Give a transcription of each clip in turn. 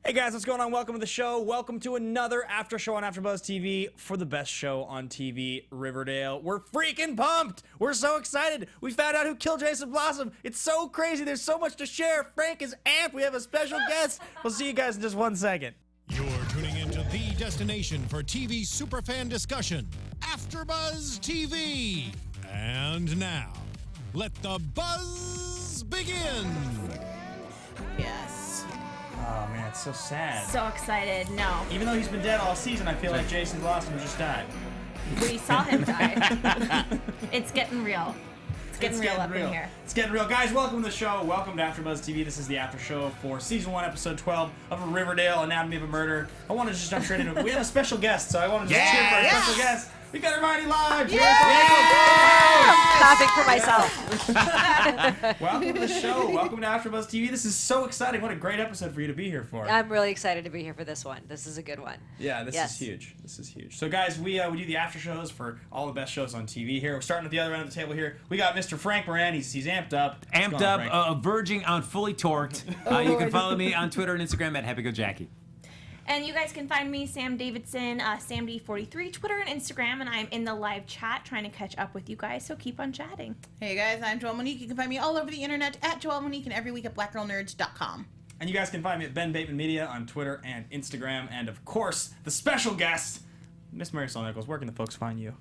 Hey guys, what's going on? Welcome to the show. Welcome to another after show on AfterBuzz TV for the best show on TV, Riverdale. We're freaking pumped. We're so excited. We found out who killed Jason Blossom. It's so crazy. There's so much to share. Frank is amped. We have a special guest. We'll see you guys in just 1 second. You're tuning into the destination for TV superfan discussion, AfterBuzz TV. And now, let the buzz begin. Yes. Oh man, it's so sad. So excited. No. Even though he's been dead all season, I feel like Jason Blossom just died. We saw him die. It's getting real. It's getting real up in here. It's getting real. Guys, welcome to the show. Welcome to AfterBuzz TV. This is the after show for Season 1, Episode 12 of Riverdale, Anatomy of a Murder. I want to just jump straight into it. We have a special guest, so I want to just cheer for our special guest. We got Hermione Lodge! Clapping for myself. Welcome to the show. Welcome to AfterBuzz TV. This is so exciting. What a great episode for you to be here for. I'm really excited to be here for this one. This is a good one. Yeah, this is huge. This is huge. So, guys, we do the after shows for all the best shows on TV here. We're starting at the other end of the table here. We got Mr. Frank Moran. He's amped up. Amped up, verging on fully torqued. You can follow me on Twitter and Instagram at HappyGoJackie. And you guys can find me, Sam Davidson, SamD43, Twitter and Instagram, and I'm in the live chat trying to catch up with you guys, so keep on chatting. Hey guys, I'm Joelle Monique. You can find me all over the internet at Joelle Monique and every week at blackgirlnerds.com. And you guys can find me at Ben Bateman Media on Twitter and Instagram. And, of course, the special guest, Miss Marisol Nichols. Where can the folks find you?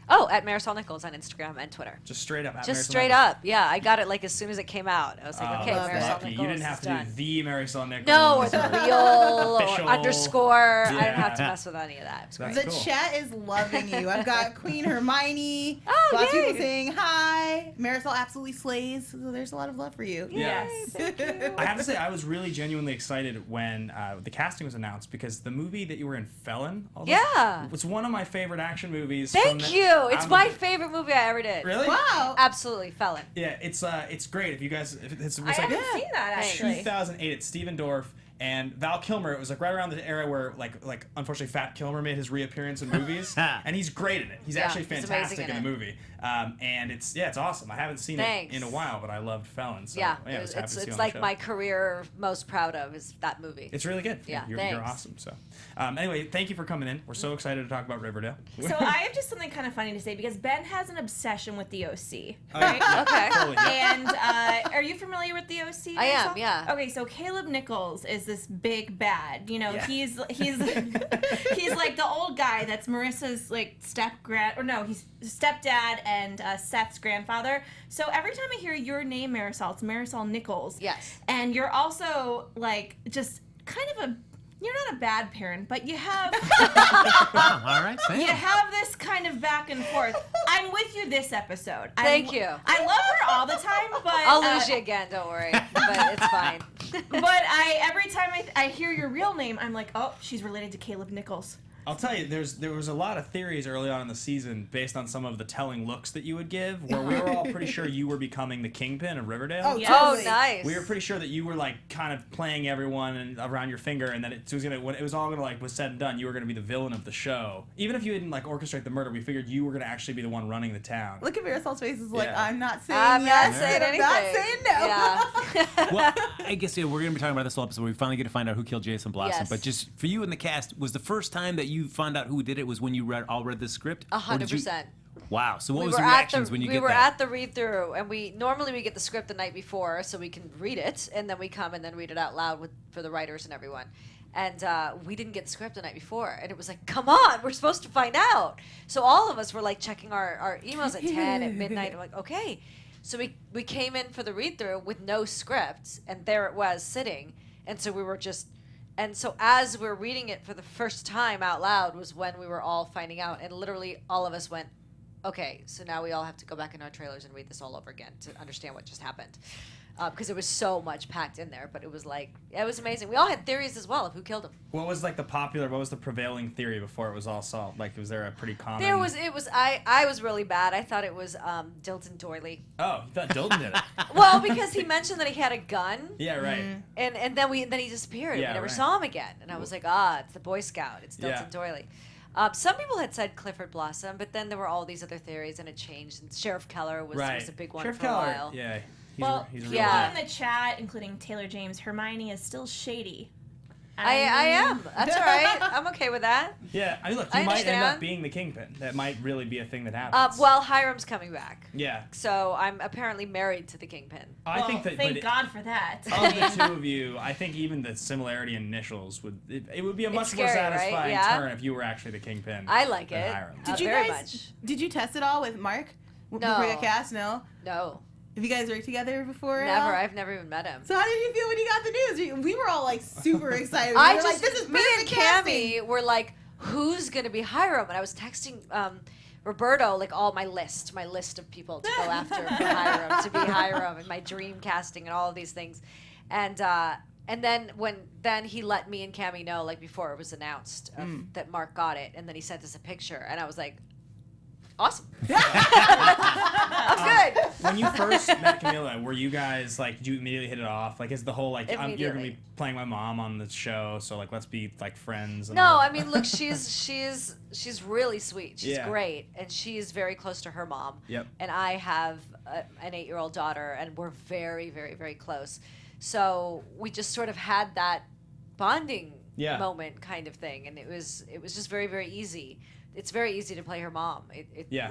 Oh, at Marisol Nichols on Instagram and Twitter. Just straight up. At Just Marisol straight Nichols. up. Yeah, I got it like as soon as it came out. I was like, okay, that's Marisol lucky. Nichols You didn't have is to done. do the Marisol Nichols. No, or the real Official. or underscore. I Yeah. didn't have to mess with any of that. That's The cool. chat is loving you. I've got Queen Hermione. Oh, lots of yay. people saying hi. Marisol absolutely slays. So there's a lot of love for you. Yeah. Yes. Thank you. I have to say, I was really genuinely excited when the casting was announced because the movie that you were in, Felon, Yeah. was one of my favorite action movies. Thank you. It's my favorite movie I ever did. Really? Wow. Absolutely, Felon. Yeah, it's great. If you guys, it's I like haven't seen that, actually. 2008. It's Steven Dorff and Val Kilmer. It was like right around the era where like unfortunately Fat Kilmer made his reappearance in movies, and he's great in it. He's Yeah, actually he's fantastic amazing in the in movie. And it's awesome. I haven't seen Thanks. it in a while, but I loved Felon. So, Yeah, I was happy to see you it's on like the show. my career most proud of is that movie. It's really good. Yeah, you're thanks. awesome. So, anyway, thank you for coming in. We're so excited to talk about Riverdale. So I have just something kind of funny to say because Ben has an obsession with the OC, Oh, right? yeah, Okay. totally, yeah. And are you familiar with the OC? I am, Marisol? yeah. Okay, so Caleb Nichols is this big bad. You know, Yeah. he's he's like the old guy that's Marissa's like he's stepdad and Seth's grandfather. So every time I hear your name, Marisol, it's Marisol Nichols. Yes. And you're also like just kind of you're not a bad parent, but you have All right, Sam. you have this kind of back and forth. I'm with you this episode. Thank you. I love her all the time, but I'll lose you again, don't worry. But it's fine. But every time I hear your real name, I'm like, oh, she's related to Caleb Nichols. I'll tell you, there was a lot of theories early on in the season based on some of the telling looks that you would give, where we were all pretty sure you were becoming the kingpin of Riverdale. Oh, Yeah. Oh, totally. nice. We were pretty sure that you were like kind of playing everyone and around your finger, and that it was gonna when it was all gonna like was said and done, you were gonna be the villain of the show. Even if you didn't like orchestrate the murder, we figured you were gonna actually be the one running the town. Look at Marisol's face. Is like, Yeah. I'm not saying I'm yes. not saying I'm anything. not saying no. Yeah. Well, I guess we're going to be talking about this whole episode. We finally get to find out who killed Jason Blossom. Yes. But just for you and the cast, was the first time that you found out who did it was when you read the script? Or did you- 100%. Wow. So what We was were the at reactions when you we get were that? at the read through, and we get the script the night before so we can read it, and then we come and then read it out loud for the writers and everyone. And we didn't get the script the night before, and it was like, come on, we're supposed to find out. So all of us were like checking our emails at 10 at midnight. I'm like, okay. So we came in for the read through with no script, and there it was sitting, and so we were just. And so as we're reading it for the first time out loud was when we were all finding out, and literally all of us went, okay, so now we all have to go back in our trailers and read this all over again to understand what just happened. Because it was so much packed in there, but it was amazing. We all had theories as well of who killed him. What was like what was the prevailing theory before it was all solved? Like, was there a pretty common? I was really bad. I thought it was Dilton Doily. Oh, you thought Dilton did it? Well, because he mentioned that he had a gun. Yeah, right. And then he disappeared. Yeah, we never right. saw him again. And I was like, it's the Boy Scout. It's Dilton Yeah. Doily. Some people had said Clifford Blossom, but then there were all these other theories, and it changed. And Sheriff Keller was a big one Sheriff for a Keller, while. Yeah. Well, he's a people real yeah. in the chat, including Taylor James, Hermione is still shady. I am. That's all right. I'm okay with that. Yeah, I mean, look, I you might end up understand. being the Kingpin. That might really be a thing that happens. Well, Hiram's coming back. yeah. So I'm apparently married to the Kingpin. I think that Thank but God for that. of the two of you, I think even the similarity in initials would it would be a much more scary, right? satisfying Yeah. turn if you were actually the Kingpin. I like than it. Hiram. Did you very guys? much. Did you test it all with Mark? No. Before you got cast? No. No, Have you guys worked together before? at never. all? I've never even met him. So how did you feel when you got the news? We were all like super excited. We I were just, like, this is me and perfect casting. Cammy were like, who's gonna be Hiram? And I was texting Roberto like all my list of people to go after for Hiram, to be Hiram, and my dream casting and all of these things, and then then he let me and Cammy know like before it was announced that Mark got it, and then he sent us a picture, and I was like, awesome. I'm good. When you first met Camilla, were you guys like? Did you immediately hit it off? Like, is the whole like you're gonna Immediately. be playing my mom on the show, so like let's be like friends? And No, all I that? mean, look, she's really sweet. She's Yeah. great, and she's very close to her mom. Yep. And I have an 8-year-old daughter, and we're very, very, very close. So we just sort of had that bonding Yeah. moment kind of thing, and it was just very, very easy. It's very easy to play her mom. Yeah.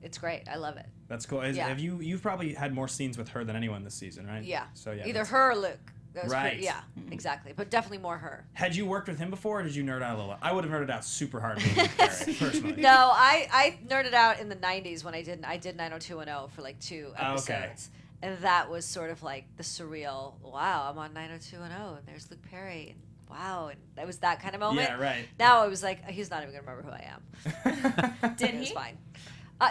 It's great. I love it. That's cool. Yeah. Have you've probably had more scenes with her than anyone this season, right? Yeah. So yeah. Either that's- her or Luke. That was Right. yeah, exactly. But definitely more her. Had you worked with him before, or did you nerd out a little? I would have nerded out super hard being with Carrie, personally. No, I nerded out in the 90s when I did 90210 for like 2 Oh, episodes. okay. And that was sort of like the surreal, wow, I'm on 90210 and there's Luke Perry. And wow, and that was that kind of moment. Yeah, right. Now it was like, he's not even going to remember who I am. Did It's he? fine.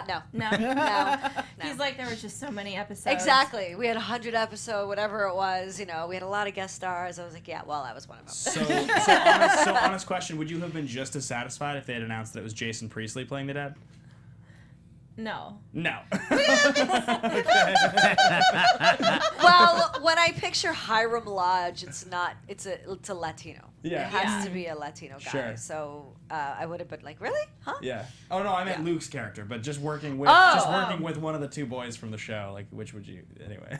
No. No. No. He's like, there was just so many episodes. Exactly. We had 100 episode, whatever it was. You know, we had a lot of guest stars. I was like, yeah, well, that was one of them. So honest question, would you have been just as satisfied if they had announced that it was Jason Priestley playing the dad? No. No. Well, when I picture Hiram Lodge, it's a Latino. Yeah. It has Yeah. to be a Latino guy. Sure. So I would have been like, really? Huh? Yeah. Oh no, I meant Yeah. Luke's character, but just working with one of the two boys from the show. Like, which would you anyway?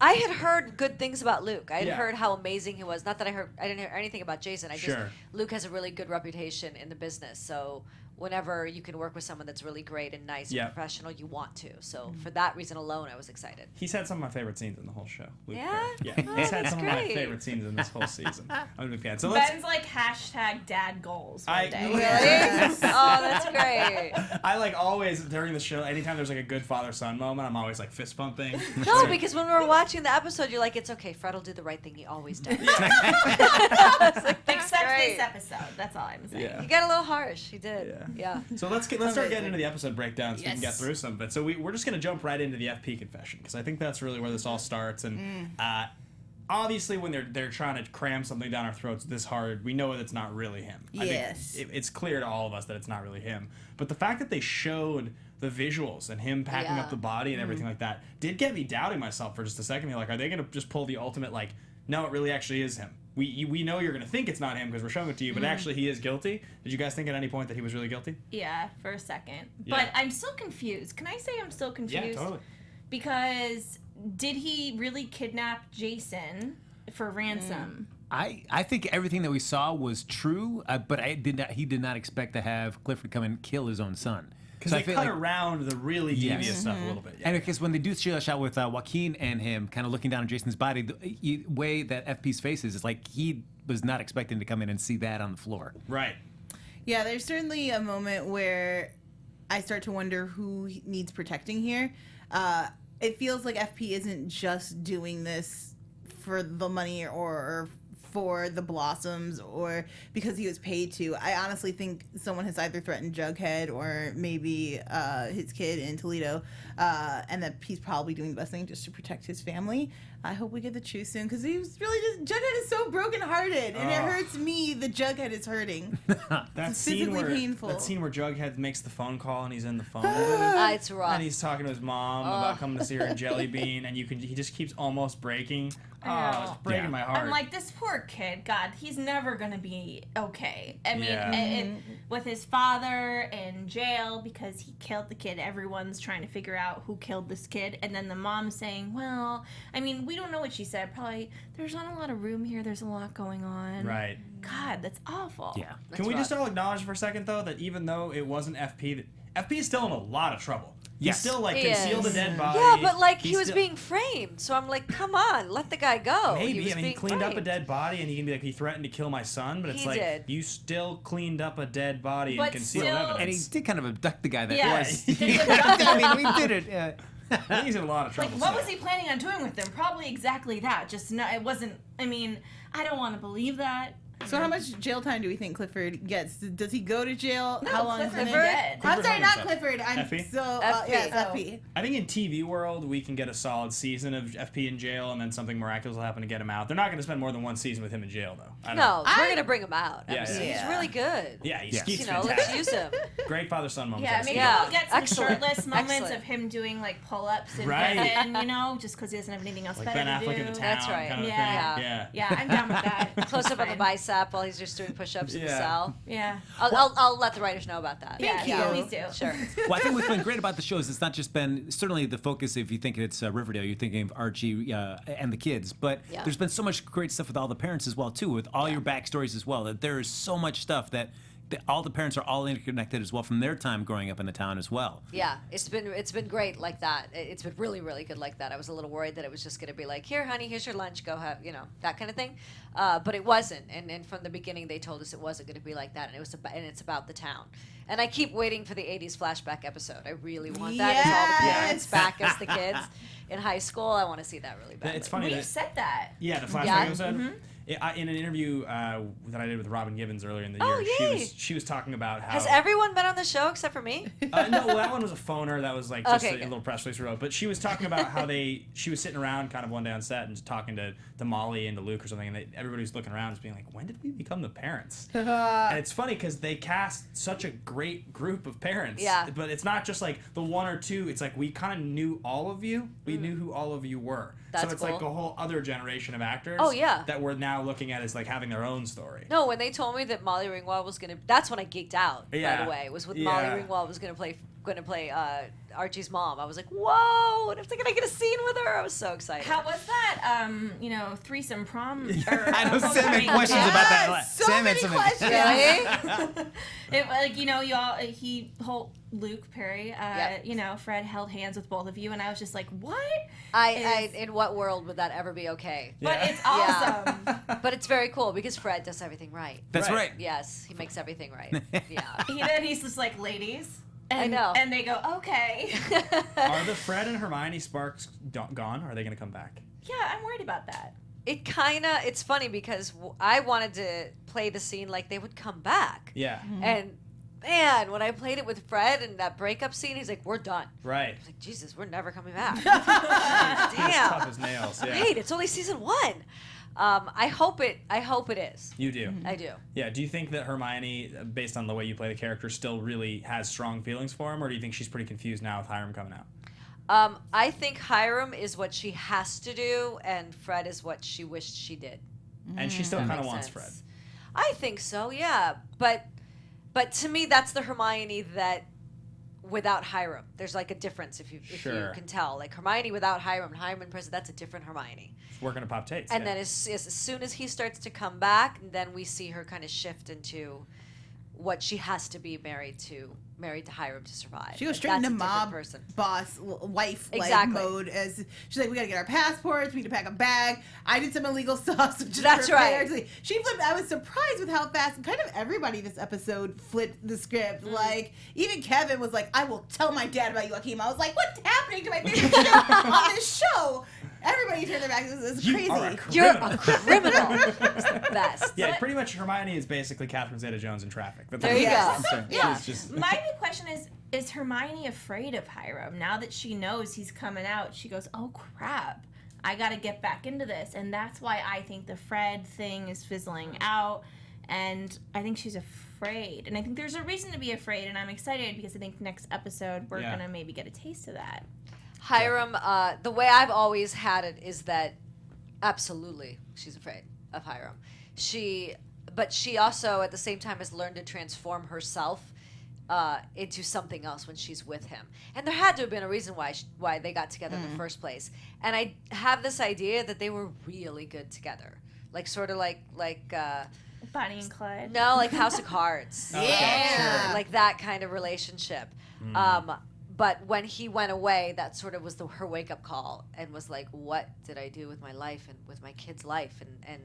I had heard good things about Luke. I had Yeah. heard how amazing he was. Not that I didn't hear anything about Jason. Sure. Luke has a really good reputation in the business. So whenever you can work with someone that's really great and nice Yeah. and professional, you want to. So for that reason alone, I was excited. He's had some of my favorite scenes in the whole show. Luke Yeah? Perry. Yeah. Oh, He's had that's some of my great. favorite scenes in this whole season. I'm a big fan. So let's. Ben's like hashtag dad goals one I- day. Really? Yes. Oh, that's great. I like always during the show. Anytime there's like a good father-son moment, I'm always like fist pumping. No, because when we were watching the episode, you're like, it's okay. Fred will do the right thing. He always does. Except great. this episode. That's all I'm saying. Yeah. He got a little harsh. He did. Yeah. Yeah. So let's start Amazing. getting into the episode breakdown so we can get Yes. through some of it. So we're just going to jump right into the FP confession because I think that's really where this all starts. And obviously, when they're trying to cram something down our throats this hard, we know that it's not really him. Yes. I think it's clear to all of us that it's not really him. But the fact that they showed the visuals and him packing Yeah. up the body and everything like that did get me doubting myself for just a second. You're like, are they going to just pull the ultimate like, no, it really actually is him? We know you're going to think it's not him because we're showing it to you, but actually he is guilty. Did you guys think at any point that he was really guilty? Yeah, for a second. Yeah. But I'm still confused. Can I say I'm still confused? Yeah, totally. Because did he really kidnap Jason for ransom? I think everything that we saw was true, but he did not expect to have Clifford come and kill his own son. Because So I they feel cut like- around the really Yes. devious stuff a little bit. Yeah. And because when they do show a shot with Joaquin and him kind of looking down at Jason's body, the way that FP's face is like he was not expecting to come in and see that on the floor. Right. Yeah, there's certainly a moment where I start to wonder who needs protecting here. It feels like FP isn't just doing this for the money or for the Blossoms or because he was paid to. I honestly think someone has either threatened Jughead or maybe his kid in Toledo, and that he's probably doing the best thing just to protect his family. I hope we get the truth soon because he was really just Jughead is so brokenhearted, and it hurts me that Jughead is hurting. That scene physically where painful. Jughead makes the phone call and he's in the phone. It's rough. And he's talking to his mom about coming to see her in Jelly Bean, and he just keeps almost breaking. Oh, it's breaking Yeah. my heart. I'm like, this poor kid. God, he's never gonna be okay. I mean, Yeah. with his father in jail because he killed the kid. Everyone's trying to figure out who killed this kid, and then the mom saying, "Well, I mean, we don't know what she said. Probably there's not a lot of room here. There's a lot going on." Right. God, that's awful. Yeah. Can we rough. just all acknowledge for a second though that even though it wasn't FP, that FP is still in a lot of trouble. Yes. He still like He concealed a is. dead body. Yeah, but like he He's was still- being framed, so I'm like, come on, let the guy go. Maybe. he was I mean, he being cleaned up a framed. dead body, and he can be like, he threatened to kill my son, but it's He like did. you still cleaned up a dead body But and concealed still- evidence. And he did kind of abduct the guy that Yeah. was. I mean, we did it. I think he's in a lot of Like, trouble. what still. was he planning on doing with them? Probably exactly that. Just no, it wasn't. I mean, I don't want to believe that. So how much jail time do we think Clifford gets? Does he go to jail? No, How long is Clifford he dead. I'm Clifford sorry, not Huntington. Clifford. I'm Effie? so Effie. yes, Oh. Effie. I think in TV world we can get a solid season of FP in jail, and then something miraculous will happen to get him out. They're not going to spend more than one season with him in jail, though. I don't know. No, we're gonna bring him out. Yeah, He's yeah. really good. Yeah, he's, Yes. he's You know, let's fantastic. use him. Great father-son moment. Yeah, maybe Yeah. we'll get some Excellent. shirtless moments Excellent. of him doing like pull-ups in Right. heaven, you know, just because he doesn't have anything else Like better Ben to Affleck do. in the town That's right. kind of Yeah. thing. Yeah. Yeah, I'm down with that. Close up on the Fine. bicep while he's just doing push-ups in the Yeah. cell. Yeah. I'll let the writers know about that. Yeah, you. please do. Sure. Well, I think what's been great about the show is it's not just been certainly the focus. If you think it's Riverdale, you're thinking of Archie and the kids, but Yeah. there's been so much great stuff with all the parents as well too, with all your backstories as well. That there is so much stuff that all the parents are all interconnected as well from their time growing up in the town as well. Yeah, it's been great like that. It's been really, really good like that. I was a little worried that it was just going to be like, here, honey, here's your lunch, go have, that kind of thing. But it wasn't, and from the beginning they told us it wasn't going to be like that, and it's about the town. And I keep waiting for the '80s flashback episode. I really want that. As all the parents Yes. back as the kids in high school. I want to see that really badly. It's funny We've that said that. yeah, the flashback Yeah. episode. In an interview that I did with Robin Gibbons earlier in the Oh, year, yay. she was talking about how Has everyone been on the show except for me? no, well, that one was a phoner. That was like just Okay, a good. little press release we wrote. But she was talking about how she was sitting around kind of one day on set and just talking to Molly and to Luke or something, and everybody was looking around, just being like, "When did we become the parents?" And it's funny because they cast such a great group of parents. Yeah. But it's not just like the one or two. It's like we kind of knew all of you. We knew who all of you were. That's so it's cool. like a whole other generation of actors. Oh, yeah. That we're now looking at as like having their own story. No, when they told me that Molly Ringwald was gonna, that's when I geeked out Yeah. right away. Was when Yeah. Molly Ringwald was gonna play Archie's mom. I was like, whoa! What if they're gonna get a scene with her? I was so excited. How was that? Threesome prom. I know Sam had homecoming? questions Yeah. about that. So Sam had many some- questions. Really? It like Luke Perry. Fred held hands with both of you, and I was just like, what? In what world would that ever be okay? But Yeah. it's awesome. But it's very cool because Fred does everything right. That's Right. right. Yes, he makes everything right. Yeah. He's just like, ladies. And, I know. And they go, okay. Are the Fred and Hermione sparks gone? Or are they going to come back? Yeah, I'm worried about that. It's funny because I wanted to play the scene like they would come back. Yeah. And man, when I played it with Fred and that breakup scene, he's like, we're done. Right. I was like, Jesus, we're never coming back. He was tough Damn. as nails. Yeah. Wait, it's only season 1. I hope it is. You do. I do. Yeah. Do you think that Hermione, based on the way you play the character, still really has strong feelings for him, or do you think she's pretty confused now with Hiram coming out? I think Hiram is what she has to do, and Fred is what she wished she did. And she still That kind of makes wants sense. Fred. I think so, yeah. But to me, that's the Hermione that without Hiram. There's like a difference if you Sure. can tell. Like Hermione without Hiram, and Hiram in prison, that's a different Hermione. Working to pop Tates. And yeah. then as soon as he starts to come back, then we see her kind of shift into what she has to be married to Hiram to survive. She goes And straight that's into a different mob person. boss wife Exactly. mode as she's like, we gotta get our passports, we need to pack a bag. I did some illegal stuff, so just That's prepared. right. She flipped. I was surprised with how fast kind of everybody this episode flipped the script. Mm. Like even Kevin was like, I will tell my dad about Joaquin. I was like, what's happening to my favorite show on this show? Everybody turned their backs. This is You crazy. are a You're criminal. a criminal. It's the best. Yeah, pretty much Hermione is basically Catherine Zeta-Jones in Traffic. That's There what you it is. go. I'm saying. Yeah. She's just My big question is Hermione afraid of Hiram? Now that she knows he's coming out, she goes, oh crap, I gotta get back into this. And that's why I think the Fred thing is fizzling out. And I think she's afraid. And I think there's a reason to be afraid. And I'm excited because I think next episode we're Yeah. gonna maybe get a taste of that. Hiram, the way I've always had it is that absolutely she's afraid. of Hiram. But she also at the same time has learned to transform herself into something else when she's with him. And there had to have been a reason why they got together in the first place. And I have this idea that they were really good together, like sort of like Bonnie and Clyde. no, like House of Cards. Yeah. Like that kind of relationship. But when he went away, that sort of was her wake-up call and was like, what did I do with my life and with my kid's life? And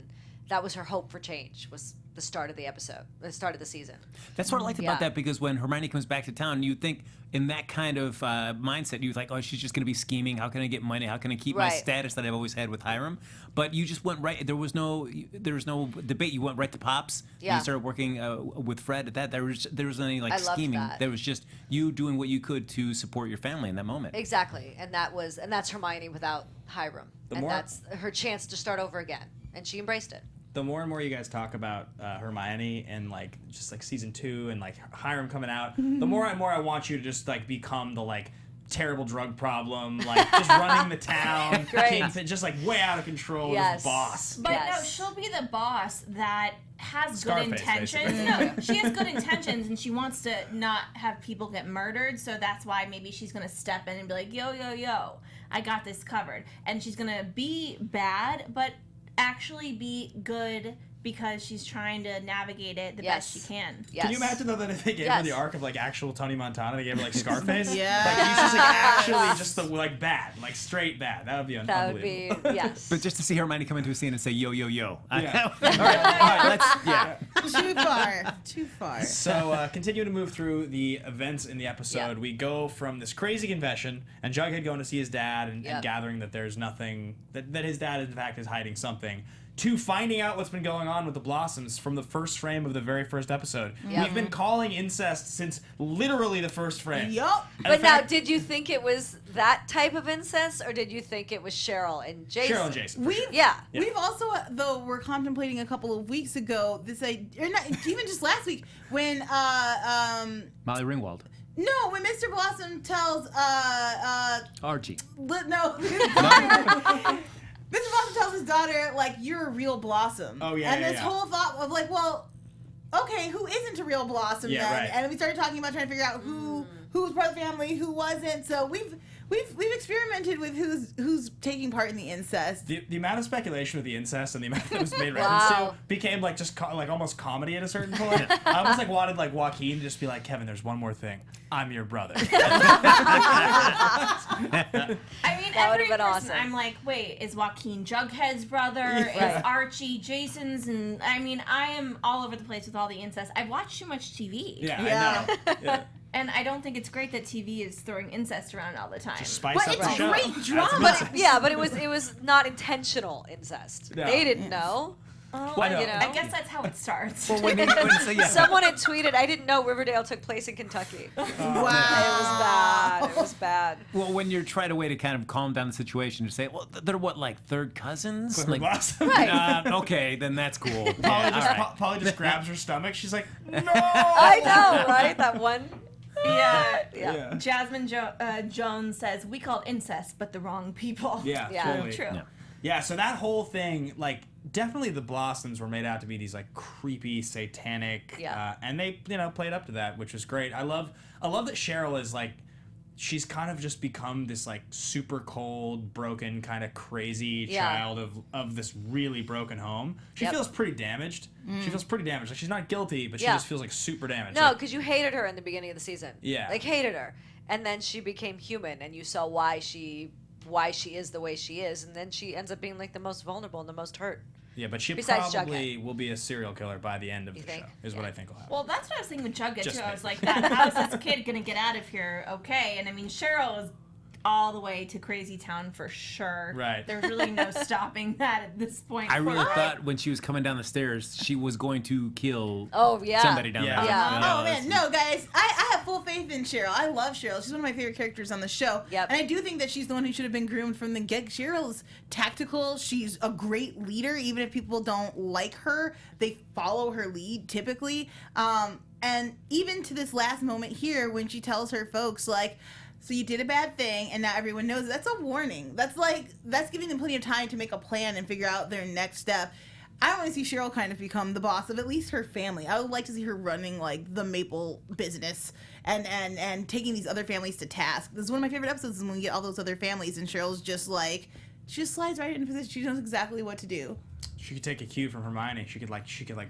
that was her hope for change, was the start of the episode, the start of the season. That's what I liked Yeah. about that, because when Hermione comes back to town, you think in that kind of mindset, you think, oh, she's just going to be scheming. How can I get money? How can I keep my Right. status that I've always had with Hiram? But you just went right. There was no debate. You went right to Pops. Yeah. You started working with Fred at that. There was any I loved scheming. that. There was just you doing what you could to support your family in that moment. Exactly. And that's Hermione without Hiram. And more- that's her chance to start over again. And she embraced it. The more and more you guys talk about Hermione and like just like season 2 and like Hiram coming out, the more and more I want you to just like become the like terrible drug problem, like just running the town, Great. Kingpin, just like way out of control, Yes. this boss. But no, Yes. she'll be the boss that has Scarface, good intentions. basically. No, she has good intentions and she wants to not have people get murdered. So that's why maybe she's going to step in and be like, yo, yo, yo, I got this covered. And she's going to be bad, but actually be good because she's trying to navigate it the best she Yes. can. Yes. Can you imagine though that if they gave her the Yes. arc of like actual Tony Montana, they gave her like Scarface? Yeah. Like he's just like actually just the like bad, like straight bad. That would be That would be, unbelievable. yes. But just to see Hermione come into a scene and say, yo, yo, yo. Yeah. All right, let's, Too far. Too far. So, continue to move through the events in the episode. Yeah. We go from this crazy confession and Jughead going to see his dad and Yep. gathering that there's nothing, that his dad, in fact, is hiding something, to finding out what's been going on with the Blossoms from the first frame of the very first episode. Yep. We've been calling incest since literally the first frame. Yup. And But the now, fact- did you think it was that type of incest, or did you think it was Cheryl and Jason? Cheryl and Jason. for We've, sure. Yeah. Yeah. We've also, though, we're contemplating a couple of weeks ago this idea, or not, even just last week, when Molly Ringwald. no, when Mr. Blossom tells Archie. no, his daughter, Mr. Blossom tells his daughter, like, you're a real Blossom. Oh, yeah, And yeah, this yeah. whole thought of like, well, okay, who isn't a real Blossom Yeah, then? right. And we started talking about trying to figure out who was part of the family, who wasn't. So we've experimented with who's taking part in the incest. The amount of speculation with the incest and the amount that was made reference Wow. to became like just like almost comedy at a certain point. I almost like wanted like Joaquin to just be like, Kevin, there's one more thing. I'm your brother. I mean, That every would've been person, awesome. I'm like, wait, is Joaquin Jughead's brother? Yeah. Is Archie Jason's? And I mean, I am all over the place with all the incest. I've watched too much TV. Yeah, Yeah. I know. Yeah. And I don't think it's great that TV is throwing incest around all the time. Just spice But up it's the show. great Add drama. some But incest. yeah, but it was not intentional incest. No. They didn't know. Oh, I know. You know? I guess that's how it starts. So yeah. Someone had tweeted, "I didn't know Riverdale took place in Kentucky." It was Wow. bad. It was bad. Well, when you're trying a way to kind of calm down the situation, to say, well, they're what, like third cousins? Clifford Like, Blossom. Right. okay, then that's cool. Polly, Yeah, just, all right. Polly just grabs her stomach. She's like, no! I know, right? That one. Yeah. Yeah. Jasmine Jones says, we call it incest, but the wrong people. Yeah, Yeah. totally. True. Yeah. Yeah, so that whole thing, like, definitely the Blossoms were made out to be these like creepy, satanic, Yeah. and they, played up to that, which was great. I love that Cheryl is like, she's kind of just become this like super cold, broken, kind of crazy Yeah. child of this really broken home. She Yep. feels pretty damaged. She feels pretty damaged. Like she's not guilty, but she Yeah. just feels like super damaged. No, Like, because you hated her in the beginning of the season. Yeah. Like hated her, and then she became human, and you saw why she is the way she is, and then she ends up being like the most vulnerable and the most hurt. yeah, but she Besides probably will be a serial killer by the end of You the think? show. Is what Yeah. I think will happen. Well, that's what I was thinking with Jughead, Just too. I me. was like, how is this kid going to get out of here okay? And I mean, Cheryl is all the way to Crazy Town for sure. Right. There's really no stopping that at this point. I really for her. thought when she was coming down the stairs, she was going to kill Oh yeah. somebody down Yeah. there. Yeah. Oh man, no guys, I have full faith in Cheryl. I love Cheryl. She's one of my favorite characters on the show. Yep. And I do think that she's the one who should have been groomed from the get. Cheryl's tactical. She's a great leader. Even if people don't like her, they follow her lead typically. And even to this last moment here, when she tells her folks like, so you did a bad thing and now everyone knows it. That's a warning. That's giving them plenty of time to make a plan and figure out their next step. I want to see Cheryl kind of become the boss of at least her family. I would like to see her running like the Maple business and taking these other families to task. This is one of my favorite episodes is when we get all those other families and Cheryl's just like, she just slides right into position. She knows exactly what to do. She could take a cue from Hermione. She could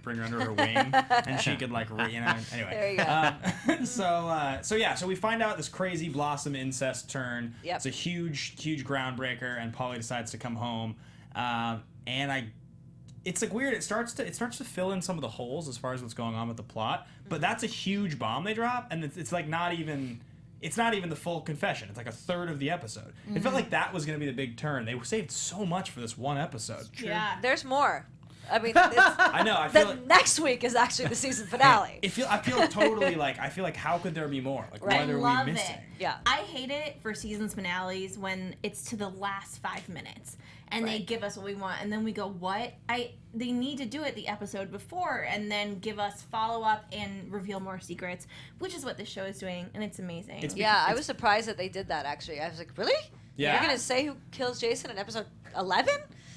bring her under her wing, and she could anyway. There you go. So we find out this crazy Blossom incest turn. Yep. It's a huge groundbreaker, and Polly decides to come home. It's like weird. It starts to fill in some of the holes as far as what's going on with the plot. But that's a huge bomb they drop, and it's like not even. It's not even the full confession. It's like a third of the episode. It felt like that was going to be the big turn. They saved so much for this one episode. Yeah. There's more. I mean, I know. I feel the like next week is actually the season finale. I feel totally like how could there be more? Like Right. what I are love we it. missing? Yeah. I hate it for seasons finales when it's to the last 5 minutes and they Right. give us what we want and then we go, what? They need to do it the episode before and then give us follow up and reveal more secrets, which is what this show is doing, and it's amazing. Yeah, I was surprised that they did that, actually. I was like, really? Yeah. You're going to say who kills Jason in episode 11?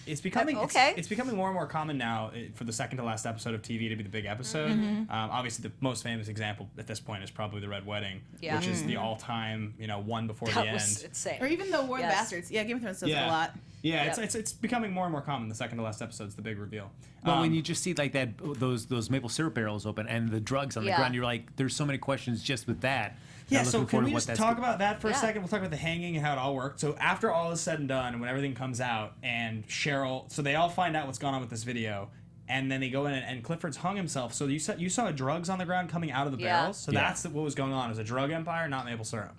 It's becoming Okay. it's becoming more and more common now for the second to last episode of TV to be the big episode. Obviously, the most famous example at this point is probably the Red Wedding, Yeah. which is the all-time one before the That was end. insane. Or even the War of the Yes. Bastards. Yeah, Game of Thrones does it Yeah. a lot. Yeah, Yep. it's becoming more and more common. The second to last episode's the big reveal. But when you just see like that, those maple syrup barrels open and the drugs on the Yeah. ground, you're like, there's so many questions just with that. Yeah, I'm so looking can forward we to what just that's talk about that for a Yeah. second? We'll talk about the hanging and how it all worked. So after all is said and done, and when everything comes out, and Cheryl, so they all find out what's going on with this video, and then they go in and Clifford's hung himself. So you saw drugs on the ground coming out of the Yeah. barrels. So Yeah. that's what was going on. It was a drug empire, not maple syrup.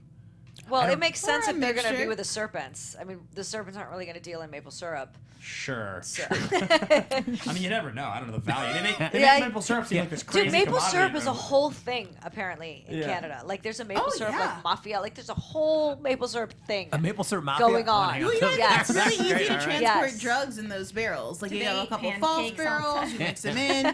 Well, it makes sense Or a if they're going to be mixture. with the serpents. I mean, the serpents aren't really going to deal in maple syrup. Sure. So. I mean, you never know. I don't know the value. They make Yeah. maple syrup seem like this crazy Dude, maple commodity. syrup is a whole thing, apparently, in Yeah. Canada. Like, there's a maple Oh, syrup, yeah. like, mafia. Like, there's a whole maple syrup thing. A maple syrup mafia Going on. hang Well, Yeah. Yes. it's really easy Great, to all right. transport Yes. drugs in those barrels. Like Do you they have a eat couple false pancakes all the barrels, time? you mix them in.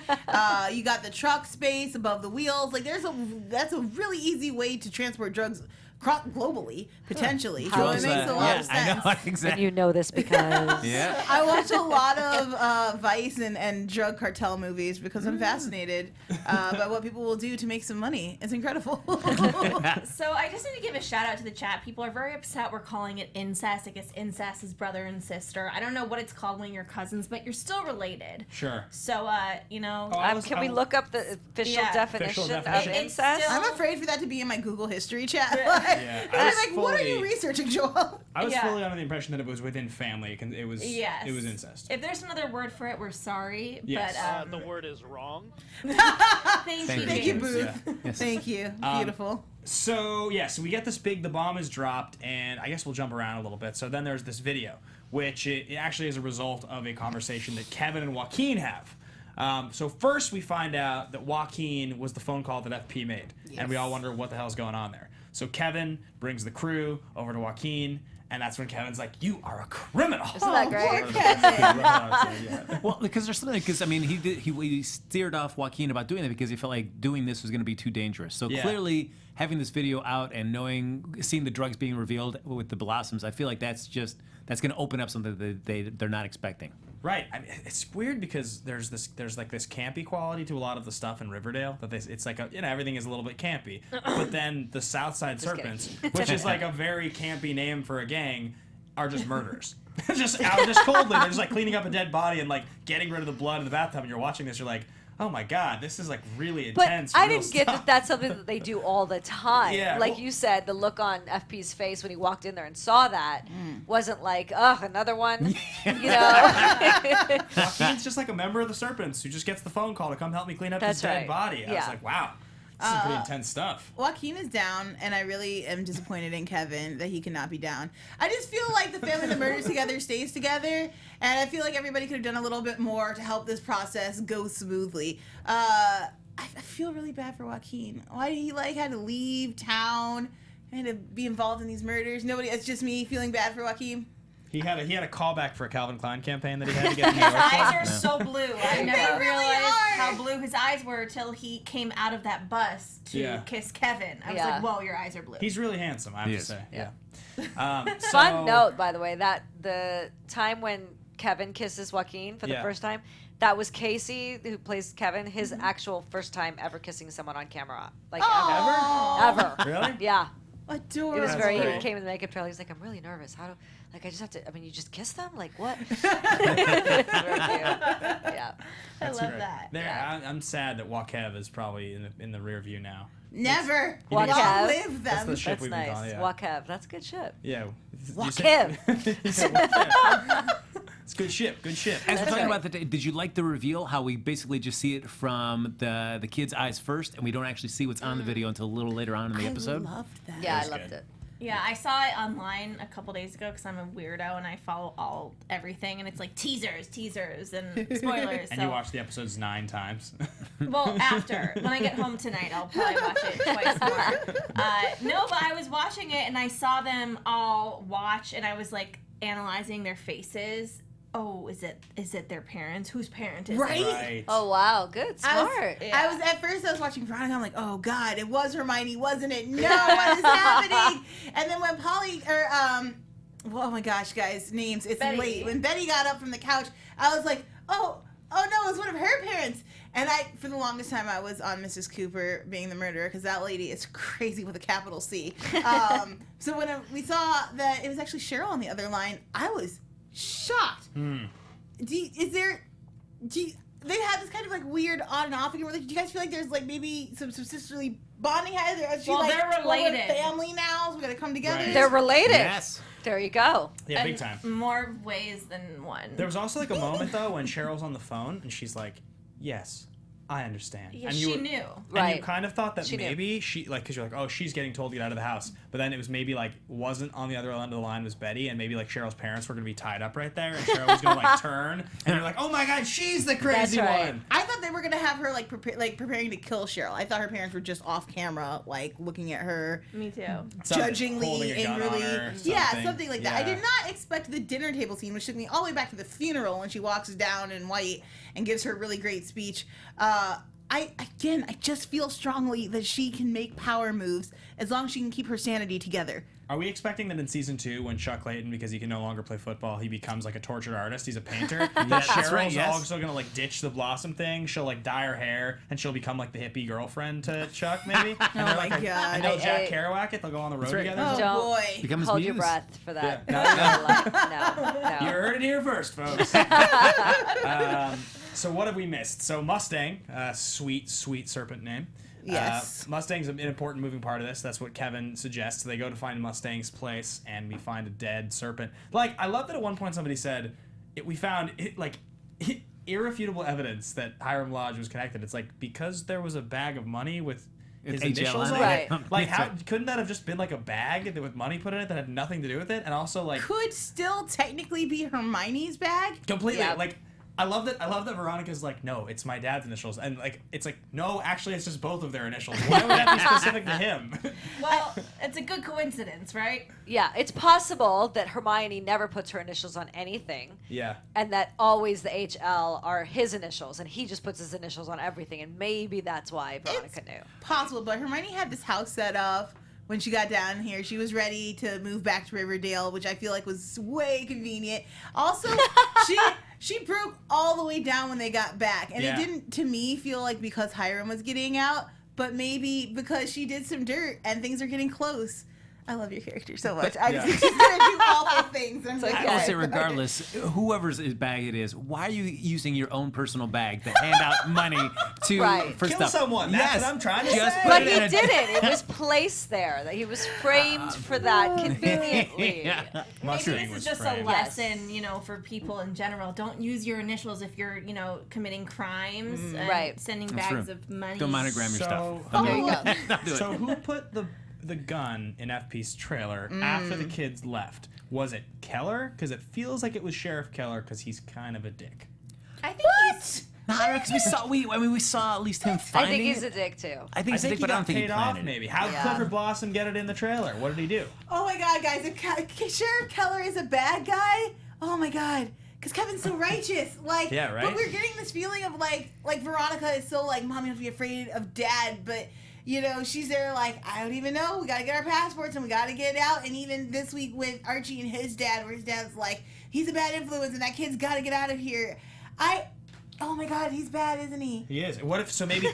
You got the truck space above the wheels. Like that's a really easy way to transport drugs globally, potentially. So How it is makes that? a lot of sense. I know And exactly. you know this because... Yeah. I watch a lot of Vice and drug cartel movies because I'm fascinated by what people will do to make some money. It's incredible. So I just need to give a shout out to the chat. People are very upset we're calling it incest. I guess incest is brother and sister. I don't know what it's called when you're cousins, but you're still related. Sure. So, you know. Oh, Can we look up the official Yeah. definition Official of definition. It's incest? still- I'm afraid for that to be in my Google history chat. Yeah, I I'm was like, what are you fully- researching, Joel? I was Yeah. fully under the impression that it was within family. It was Yes. it was incest. If there's another word for it, we're sorry. Yes. But The word is wrong. thank you, Thank you, James. Booth. Yeah. Thank you. Beautiful. So so we get this the bomb is dropped, and I guess we'll jump around a little bit. So then there's this video, which it actually is a result of a conversation that Kevin and Joaquin have. So first we find out that Joaquin was the phone call that FP made, and we all wonder what the hell's going on there. So Kevin brings the crew over to Joaquin, and that's when Kevin's like, "You are a criminal." Isn't that Poor great? Kevin. Yeah. Well, because there's something. Because I mean, he steered off Joaquin about doing that because he felt like doing this was going to be too dangerous. So Yeah. clearly, having this video out and seeing the drugs being revealed with the Blossoms, I feel like that's going to open up something that they're not expecting. Right. I mean, it's weird because there's like this campy quality to a lot of the stuff in Riverdale that it's like everything is a little bit campy, but then the Southside kidding. Serpents, which is like a very campy name for a gang, are just murderers. just coldly, they're just like cleaning up a dead body and like getting rid of the blood in the bathtub. And you're watching this, you're like, oh my god, this is like really But intense. I real didn't get stuff. that that's something that they do all the time. Yeah, Like well- you said, the look on FP's face when he walked in there and saw that wasn't like, ugh, another one. You know? Joaquin's just like a member of the Serpents who just gets the phone call to come help me clean up That's this dead right. body. I was Yeah. like, wow, this is pretty intense stuff. Joaquin is down, and I really am disappointed in Kevin that he cannot be down. I just feel like the family that murders together stays together, and I feel like everybody could have done a little bit more to help this process go smoothly. I feel really bad for Joaquin. Why did he had to leave town and to be involved in these murders? It's just me feeling bad for Joaquin. He had a callback for a Calvin Klein campaign that he had to get in New His York for. eyes are so blue. I never really realized are. how blue his eyes were till he came out of that bus to Yeah. kiss Kevin. I was Yeah. like, whoa, your eyes are blue. He's really handsome, I have He to is. say. Yeah. So, Fun note, by the way, that the time when Kevin kisses Joaquin for the Yeah. first time, That was Casey, who plays Kevin, his actual first time ever kissing someone on camera. Like, Aw. ever. Really? Yeah. Adorable. It was That's very, cool. he came in the makeup trailer. He's like, I'm really nervous. How do, like, I just have to, I mean, you just kiss them? Like, what? It's very cute. Yeah. I That's love great. that. There, Yeah. I'm sad that Wakev is probably in the rear view now. Never. You think Long it's- live That's them. the ship That's we've been nice. calling. Yeah. Wakev. That's a good ship. Yeah. Wakev. You said Wakev. It's good ship. Good ship. As we're That's talking right. about did you like the reveal? How we basically just see it from the kid's eyes first, and we don't actually see what's on the video until a little later on in the episode? I loved that. Yeah, I was loved good. it. Yeah, I saw it online a couple days ago because I'm a weirdo and I follow everything, and it's like teasers, and spoilers. And so, you watched the episodes 9 times. well, after when I get home tonight, I'll probably watch it twice more. No, but I was watching it and I saw them all watch, and I was like analyzing their faces. Oh, is it their parents? Whose parent is it? Right? Right. Oh, wow. Good. Smart. Yeah. I was at first I was watching Veronica. I'm like, oh God, it was Hermione, wasn't it? No, what is happening? And then when Polly oh my gosh, guys, names. It's Betty. late. When Betty got up from the couch, I was like, oh no, it's one of her parents. And for the longest time, I was on Mrs. Cooper being the murderer because that lady is crazy with a capital C. So when we saw that it was actually Cheryl on the other line, I was shocked. They have this kind of like weird on and off again. Do you guys feel like there's like maybe some sisterly bonding? Is she Well, like, they're well, we're related. family now, so we gotta come together? Right. They're related. Yes. There you go. Yeah, big And time. More ways than one. There was also like a moment though when Cheryl's on the phone and she's like, "Yes, I understand." yeah, and she you knew. And Right. you kind of thought that She knew. maybe she, like, because you're like, oh, she's getting told to get out of the house. But then it was maybe like, wasn't on the other end of the line was Betty, and maybe like Cheryl's parents were going to be tied up right there, and Cheryl was going to like turn, and you're like, oh my God, she's the crazy That's right. one. I thought they were gonna have her like preparing to kill Cheryl. I thought her parents were just off camera, like looking at her Me too. Something, holding judgingly, a gun on angrily. her, Yeah, something like that. I Yeah. did not expect the dinner table scene, which took me all the way back to the funeral when she walks down in white and gives her really great speech. I just feel strongly that she can make power moves as long as she can keep her sanity together. Are we expecting that in season 2, when Chuck Clayton, because he can no longer play football, he becomes like a tortured artist? He's a painter. That that's Cheryl's right, yes. also gonna like ditch the Blossom thing. She'll like dye her hair, and she'll become like the hippie girlfriend to Chuck, maybe. And they're my like God. and they'll Jack Hey. Kerouac it. They'll go on the road right. together. Oh Don't boy. Become his Hold your muse. breath for that. Yeah. No. You heard it here first, folks. So what have we missed? So Mustang, sweet serpent name. Yes. Mustang's an important moving part of this. That's what Kevin suggests. They go to find Mustang's place, and we find a dead serpent. Like, I love that at one point somebody said, we found irrefutable evidence that Hiram Lodge was connected. It's like, because there was a bag of money with his HL initials on on it. it. Like, how couldn't that have just been like a bag with money put in it that had nothing to do with it? And also, like, Could still technically be Hermione's bag. completely Yeah. like I love that Veronica's like, no, it's my dad's initials, and like it's like, no, actually it's just both of their initials. Why would that be specific to him? Well, it's a good coincidence, right? Yeah, it's possible that Hermione never puts her initials on anything, Yeah. and that always the HL are his initials, and he just puts his initials on everything, and maybe that's why Veronica knew. Possible, but Hermione had this house set up when she got down here. She was ready to move back to Riverdale, which I feel like was way convenient. Also, she broke all the way down when they got back, and Yeah. it didn't, to me, feel like because Hiram was getting out, but maybe because she did some dirt and things are getting close. I love your character so much. I just think she's gonna do awful things. And I'm like, okay. I will "Okay." say, regardless, whoever's bag it is, why are you using your own personal bag to hand out money to Right. for Kill stuff? someone. That's Yes. what I'm trying to Just say. put But it he in a- didn't. It was placed there. That he was framed for that conveniently. Yeah. Mustang Maybe this was is just framed. a lesson, for people in general. Don't use your initials if you're, committing crimes and Right. sending That's bags true. of money. Don't monogram your So- stuff. There you go. Don't do it. So who put the gun in FP's trailer after the kids left? Was it Keller? Because it feels like it was Sheriff Keller, because he's kind of a dick. I think he's No, I don't know, 'cause we saw at least him I finding think he's it. a dick too. I think he's a dick, he but I got don't think he paid off. planned it. Maybe. How did Yeah. Clifford Blossom get it in the trailer? What did he do? Oh my god, guys! If Sheriff Keller is a bad guy, oh my god, because Kevin's so righteous. Like, Yeah, right? But we're getting this feeling of like Veronica is so like, Mom, you have to be afraid of Dad, but she's there like, I don't even know. We gotta get our passports and we gotta get out. And even this week with Archie and his dad, where his dad's like, he's a bad influence and that kid's gotta get out of here. Oh my God, he's bad, isn't he? He is. What if? So maybe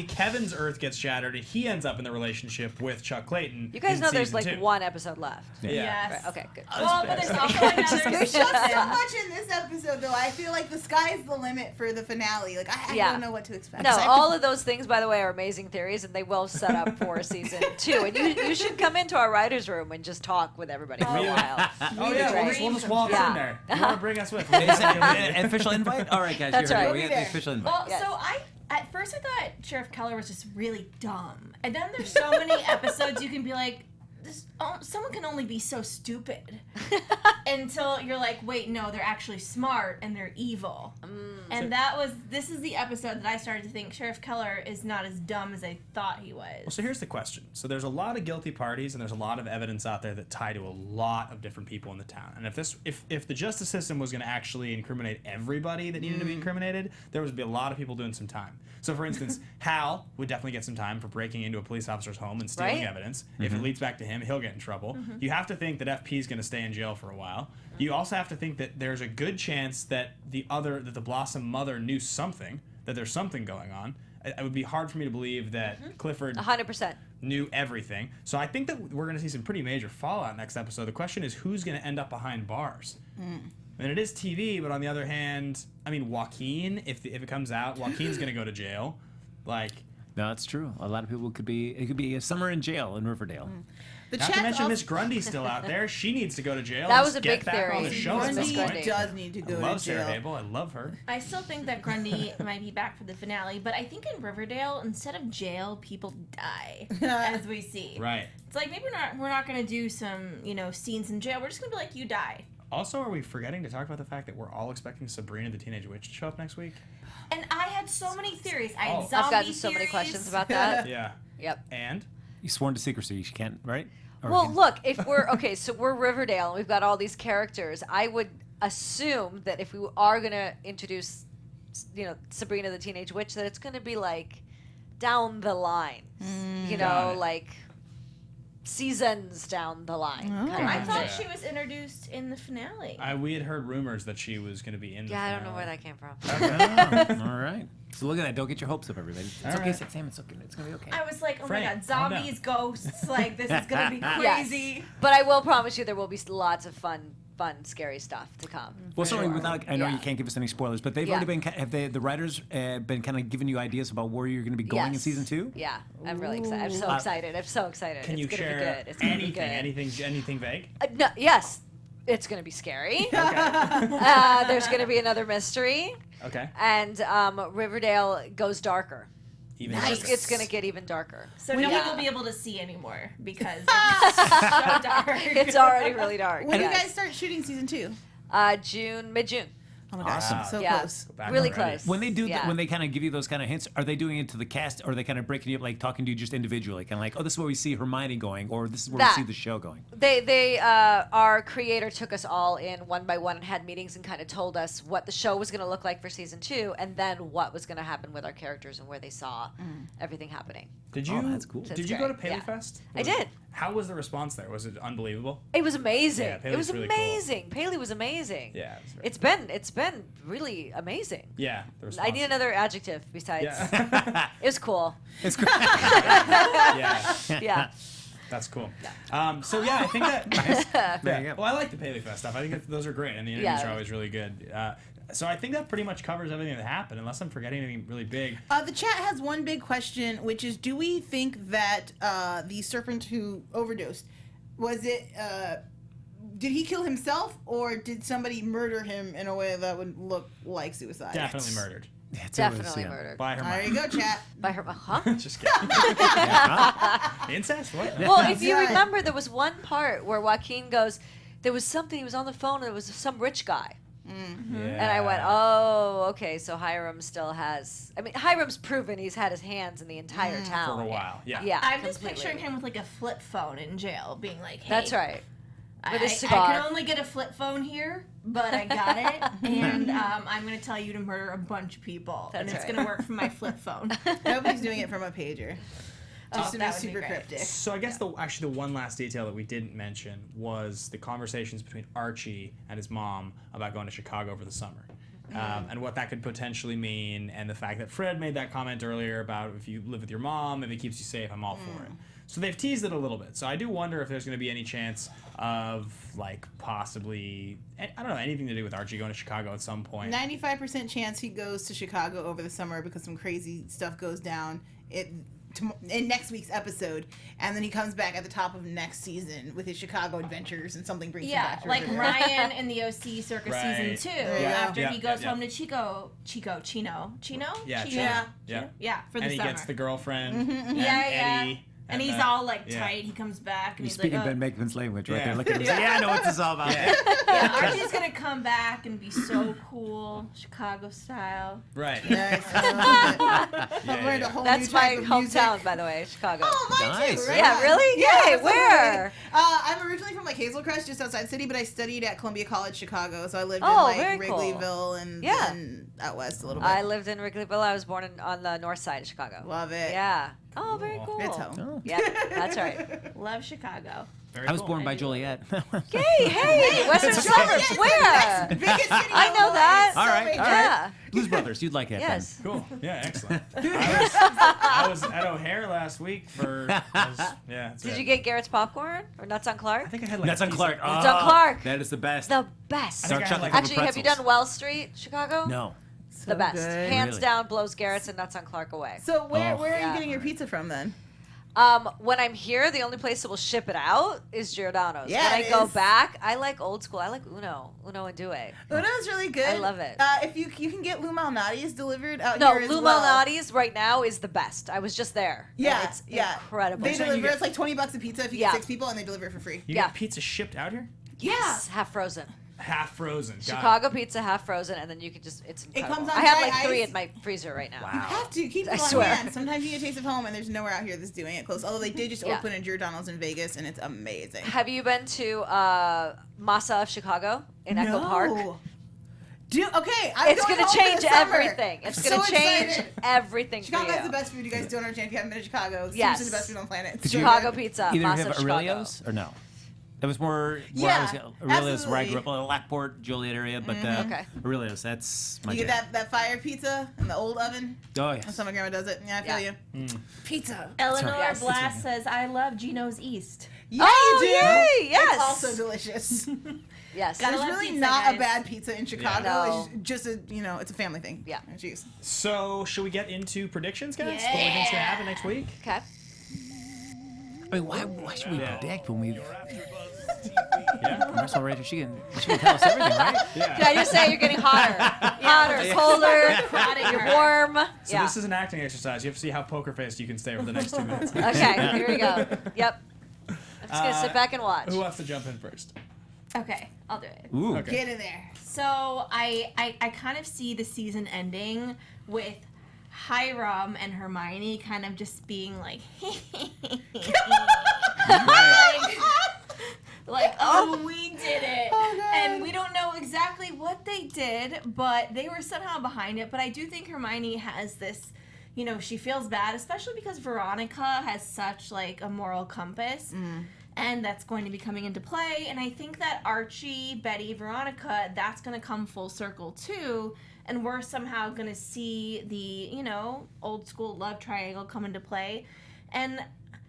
Kevin's Earth gets shattered and he ends up in the relationship with Chuck Clayton. You guys in know there's season like 2. one episode left. Yeah. Yes. Right, okay, good. Well, but there's also another There's just so season. much in this episode, though. I feel like the sky's the limit for the finale. Like, I Yeah. don't know what to expect. No, all of those things, by the way, are amazing theories, and they will set up for season 2. And you should come into our writers' room and just talk with everybody for a while. Oh yeah, we'll just walk Yeah. in there. You want to bring us with? Is that an official invite? All right, guys. That's here we go. right. We got the official invite. Well, Yes. so at first I thought Sheriff Keller was just really dumb, and then there's so many episodes you can be like, someone can only be so stupid, until you're like, wait, no, they're actually smart and they're evil. And this is the episode that I started to think Sheriff Keller is not as dumb as I thought he was. Well, so here's the question. So there's a lot of guilty parties, and there's a lot of evidence out there that tie to a lot of different people in the town. And if the justice system was going to actually incriminate everybody that needed to be incriminated, there would be a lot of people doing some time. So, for instance, Hal would definitely get some time for breaking into a police officer's home and stealing Right. evidence. If it leads back to him, he'll get in trouble. You have to think that FP is going to stay in jail for a while. You also have to think that there's a good chance that the Blossom mother knew something, that there's something going on. It would be hard for me to believe that Clifford 100%. knew everything. So I think that we're going to see some pretty major fallout next episode. The question is, who's going to end up behind bars? And it is TV, but on the other hand, I mean, Joaquin, if it comes out, Joaquin's going to go to jail. Like, No, that's true. A lot of people could be. It could be a summer in jail in Riverdale. The not to chat's mention also- Miss Grundy's still out there. She needs to go to jail. That and was a get big back on the theory. show at some Grundy point. does need to I go love to Sarah jail. Abel. I love her. I still think that Grundy might be back for the finale, but I think in Riverdale, instead of jail, people die, as we see. Right. It's like maybe we're not gonna do some scenes in jail. We're just gonna be like, you die. Also, are we forgetting to talk about the fact that we're all expecting Sabrina the Teenage Witch to show up next week? And I had so many theories. I Oh. had I've zombie I've gotten so many theories. questions about that. Yeah. Yep. And? You sworn to secrecy. She can't, right? Or Well, can- look, if we're okay, so we're Riverdale and we've got all these characters. I would assume that if we are going to introduce, Sabrina the Teenage Witch, that it's going to be like down the line, Got it. like seasons down the line. Oh. kind I of thought thing. she was introduced in the finale. We had heard rumors that she was going to be in the Yeah, I don't know finale. where that came from. Oh, all right. So look at that. Don't get your hopes up, everybody. It's All okay, right. Sam. It's okay. It's gonna be okay. I was like, oh Frank, my god, calm down. zombies, ghosts, like this is gonna be Yes. crazy. But I will promise you there will be lots of fun, scary stuff to come. Well, sorry, sure. without I know Yeah. you can't give us any spoilers, but they've Yeah. already been. Have the writers been kind of giving you ideas about where you're going to be going in Yes. season 2? Yeah, I'm really excited. I'm so Ooh. excited. I'm so excited. Can it's you gonna share be good. It's gonna be good. anything vague? No, yes, it's gonna be scary. Okay. There's gonna be another mystery, Okay. and Riverdale goes darker. Even It's gonna get even darker. So When no you- one will be able to see anymore because it's so dark. It's already really dark. When do you yes. guys start shooting season 2? Mid-June. Oh my gosh, Awesome. so Yeah. close. Back Really already. close. When they do, Yeah. when they kind of give you those kind of hints, are they doing it to the cast, or are they kind of breaking you up, like talking to you just individually, kind of like, oh, this is where we see Hermione going, or this is where That. we see the show going? Our creator took us all in one by one and had meetings and kind of told us what the show was going to look like for season 2, and then what was going to happen with our characters and where they saw everything happening. Did you? Oh, that's cool. Did That's you go to great, yeah. PaleyFest? I did. How was the response there? Was it unbelievable? It was amazing. Yeah, it Paley's was really cool. amazing. Paley was amazing. Yeah. It was very It's been really amazing. Yeah. The I response. need another adjective besides. Yeah. It was cool. It's great. Yeah. Yeah. That's cool. So yeah, I think that. There you go. Well, I like the PaleyFest stuff. I think those are great, and the interviews Yeah. are always really good. So I think that pretty much covers everything that happened, unless I'm forgetting anything really big. The chat has one big question, which is: do we think that the serpent who overdosed was it? Did he kill himself, or did somebody murder him in a way that would look like suicide? Definitely murdered It's Definitely always, yeah. murdered. by her There mom. you go, chat. By her. Huh? Just kidding. Incest? What? Well, if you Right. remember, there was one part where Joaquin goes, there was something, he was on the phone, and there was some rich guy. And I went, oh, okay, so Hiram still has. I mean, Hiram's proven he's had his hands in the entire town. For a while. Yeah. Yeah. I'm just completely. picturing him with like a flip phone in jail, being like, hey, That's right. With I his cigar. can only get a flip phone here, but I got it, and I'm going to tell you to murder a bunch of people, and That's it's right. going to work from my flip phone. Nobody's doing it from a pager. Just to be that would be super great. cryptic. So I guess the one last detail that we didn't mention was the conversations between Archie and his mom about going to Chicago for the summer. and what that could potentially mean, and the fact that Fred made that comment earlier about if you live with your mom, if it keeps you safe, I'm all for it. So they've teased it a little bit. So I do wonder if there's going to be any chance of like possibly, I don't know, anything to do with Archie going to Chicago at some point. 95% chance he goes to Chicago over the summer because some crazy stuff goes down in next week's episode, and then he comes back at the top of next season with his Chicago adventures, and something brings him Yeah, back to like Riverdale. Ryan in the OC Circus Right. season 2. you go. After Yeah, he goes yeah. home to Chino? Yeah, Chino? Chino. Yeah. Yeah, for the And he summer. gets the girlfriend. And Yeah. Eddie. And he's the- all like yeah. tight. He comes back and You're he's speaking like, Ben Makeman's language right Yeah. there. Look at him. Yeah, I know what this is all about. Yeah. yeah, Archie's gonna come back and be so cool, Chicago style. Right. Yes, I love it. Yeah, I've learned yeah. a whole That's new my type of music. hometown, by the way, Chicago. Oh, mine Nice. too. Right Yeah, on. really? Yeah, Yay, absolutely. where? I'm originally from like Hazel Crest, just outside the city, but I studied at Columbia College, Chicago. So I lived Oh, in very like cool. Wrigleyville and, Yeah. and out west a little bit. I lived in Wrigleyville. I was born on the north side of Chicago. Love it. Yeah. Oh, very Cool. cool. It's home. Oh. Yeah, that's right. Love Chicago. Very I was cool. born by Joliet. Hey, hey, Western Suburbs. Where? Biggest city I of know Hawaii. that. So All right, major. all right. Yeah. Blues Brothers, you'd like it Yes. Cool. Yeah, excellent. I was at O'Hare last week for. Yeah. Did you get Garrett's popcorn or Nuts on Clark? I think I had then. like. That's a on piece Clark. of- Oh, Nuts on Clark. That is the best. The best. I think Dark I had chocolate like- covered Actually, have you pretzels. done Wells Street, Chicago? No. The best. good. Hands Really? down blows Garrett's and Nuts on Clark away. So where Oh. are Yeah. you getting your pizza from then? When I'm here, the only place that will ship it out is Giordano's. Yeah, when it I go is. back, I like old school. I like Uno and Due. Uno's really good. I love it. If you can get Lou Malnati's delivered out No, here as Lou well. Malnati's right now is the best. I was just there. and Yeah, it's yeah. incredible. They saying you deliver. get- It's like $20 a pizza if you Yeah. get 6 people, and they deliver it for free. You Yeah. get pizza shipped out here? Yes, half frozen. Half frozen. Got it. Chicago pizza, half frozen, and then you can just—it's incredible. comes on I have dry like 3 ice. in my freezer right now. Wow. You have to keep I it on swear. hand. Sometimes you get a taste of home, and there's nowhere out here that's doing it close. Although they did just Yeah. open a Giordano's in Vegas, and it's amazing. Have you been to Masa of Chicago in Echo Park? Dude, okay, I'm It's going gonna home for change the summer. everything. It's I'm gonna so change excited. everything Chicago for has you. the best food. You guys don't understand if you haven't been to Chicago. It's Yes. seriously the best food on the planet. Did So you- Chicago good. pizza, Either of you Masa have of Chicago. Aurelio's or no? That was more where Yeah, I was. Aurelio's where I grew up, absolutely. Lockport, Joliet area, but Okay. Aurelio's, that's my You jam. get that fire pizza in the old oven. Oh That's yes. how my grandma does it. Yeah, I feel Yeah. you. Pizza. Eleanor Yes. Blast says, "I love Gino's East." Yeah, Oh, you do. yay, yes. It's also delicious. Yes. Gotta There's love really pizza, not guys. a bad pizza in Chicago. No. It's just a it's a family thing. Yeah. Oh, jeez. So, should we get into predictions, guys? What do you think's gonna happen next week? Okay. I mean, why should we predict when we've Yeah. Marcel right? She can tell us everything, right? Did I just say you're getting hotter? Hotter, colder, Prodding you're her. warm. So Yeah. this is an acting exercise. You have to see how poker faced you can stay over the next 2 minutes. Okay, here we go. Yep. I'm just gonna sit back and watch. Who wants to jump in first? Okay, I'll do it. Ooh. Okay. Get in there. So I kind of see the season ending with Hiram and Hermione kind of just being like, like, oh, we did it. Oh, God. And we don't know exactly what they did, but they were somehow behind it. But I do think Hermione has this, she feels bad, especially because Veronica has such like a moral compass. And that's going to be coming into play. And I think that Archie, Betty, Veronica, that's going to come full circle too. And we're somehow going to see the, old school love triangle come into play. And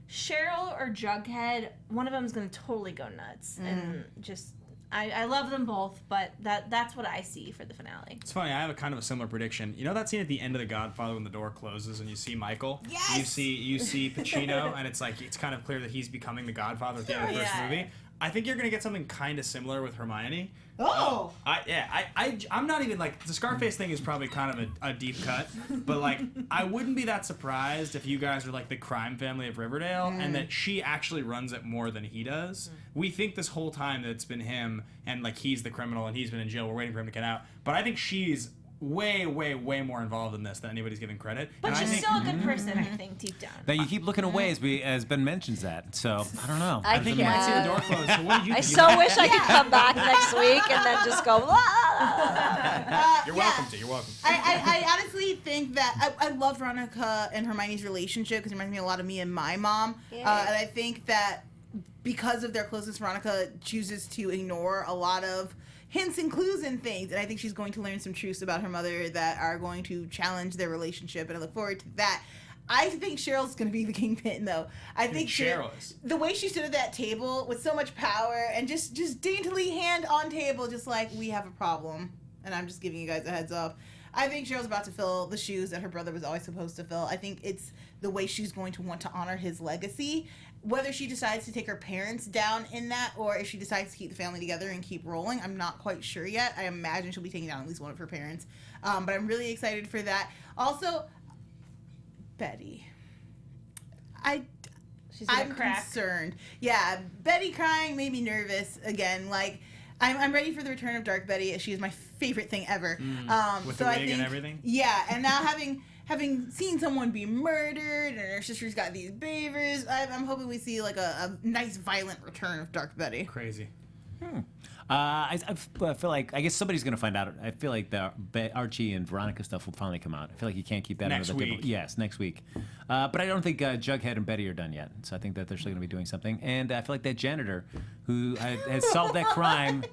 Cheryl or Jughead, one of them is going to totally go nuts. And just, I love them both, but that's what I see for the finale. It's funny. I have a kind of a similar prediction. You know that scene at the end of The Godfather when the door closes and you see Michael? Yes! You see Pacino, and it's kind of clear that he's becoming the Godfather at the end of the first Yeah. movie. I think you're gonna get something kind of similar with Hermione. Oh. I'm not even like the Scarface thing is probably kind of a deep cut, but like I wouldn't be that surprised if you guys are like the crime family of Riverdale and that she actually runs it more than he does. We think this whole time that it's been him and like he's the criminal and he's been in jail. We're waiting for him to get out, but I think she's way more involved in this than anybody's giving credit. But and I she's think, still a good person, I think, deep down. Now you keep looking away as Ben mentions that, so I don't know. I I think you might see the door close. So what did you I think? so wish I could come back next week and then just go. "Ah." You're Yeah. welcome to. You're welcome. I honestly think that I love Veronica and Hermione's relationship because it reminds me a lot of me and my mom. Yay. And I think that because of their closeness, Veronica chooses to ignore a lot of hints and clues and things. And I think she's going to learn some truths about her mother that are going to challenge their relationship. And I look forward to that. I think Cheryl's going to be the kingpin, though. I think Cheryl is. the way she stood at that table with so much power and just daintily hand on table, just like, we have a problem. And I'm just giving you guys a heads up. I think Cheryl's about to fill the shoes that her brother was always supposed to fill. I think it's the way she's going to want to honor his legacy. Whether she decides to take her parents down in that or if she decides to keep the family together and keep rolling, I'm not quite sure yet. I imagine she'll be taking down at least one of her parents. But I'm really excited for that. Also, Betty. She's gonna I'm crack. concerned. Yeah, Betty crying made me nervous again. Like, I'm ready for the return of Dark Betty. She is my favorite thing ever. With so the I wig think, and everything? Yeah, and now having seen someone be murdered and her sister's got these beavers, I'm hoping we see like a nice violent return of Dark Betty. Crazy. I feel like I guess somebody's gonna find out. I feel like the Archie and Veronica stuff will finally come out. I feel like you can't keep that Next under the table. week. Yes, next week. But I don't think Jughead and Betty are done yet. So I think that they're still gonna be doing something. And I feel like that janitor who has solved that crime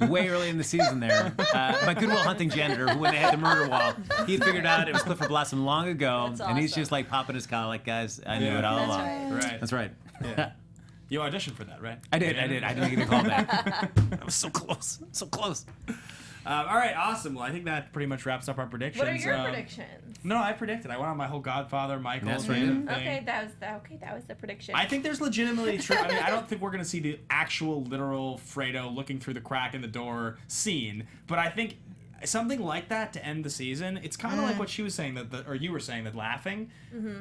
way early in the season there, my Good Will Hunting janitor, who when they had the murder wall, he had figured out it was Clifford Blossom long ago, That's and he's awesome. just like popping his collar, like, guys, I knew Yeah. it all That's along. right. Right. That's right. Yeah. You auditioned for that, right? I did. I didn't get a call back. I was so close. So close. All right, awesome. Well, I think that pretty much wraps up our predictions. What are your predictions? No, I predicted. I went on my whole Godfather, Michael That's thing. right. thing. Okay, that was the prediction. I think there's legitimately true. I mean, I don't think we're gonna see the actual literal Fredo looking through the crack in the door scene, but I think something like that to end the season. It's kind of like what she was saying or you were saying that laughing.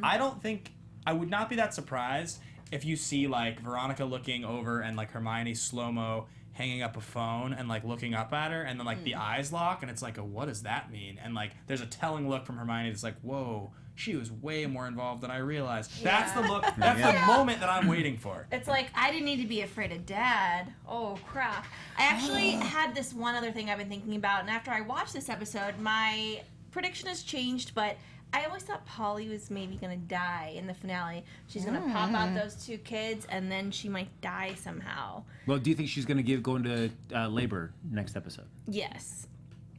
I would not be that surprised if you see like Veronica looking over and like Hermione slow-mo hanging up a phone and like looking up at her and then like the eyes lock and it's like, what does that mean? And like there's a telling look from Hermione that's like, whoa, she was way more involved than I realized. That's the look. That's the moment that I'm waiting for. It's like, I didn't need to be afraid of Dad. Oh, crap. I actually had this one other thing I've been thinking about, and after I watched this episode, my prediction has changed, but I always thought Polly was maybe going to die in the finale. She's going to pop out those two kids, and then she might die somehow. Well, do you think she's going to go into labor next episode? Yes.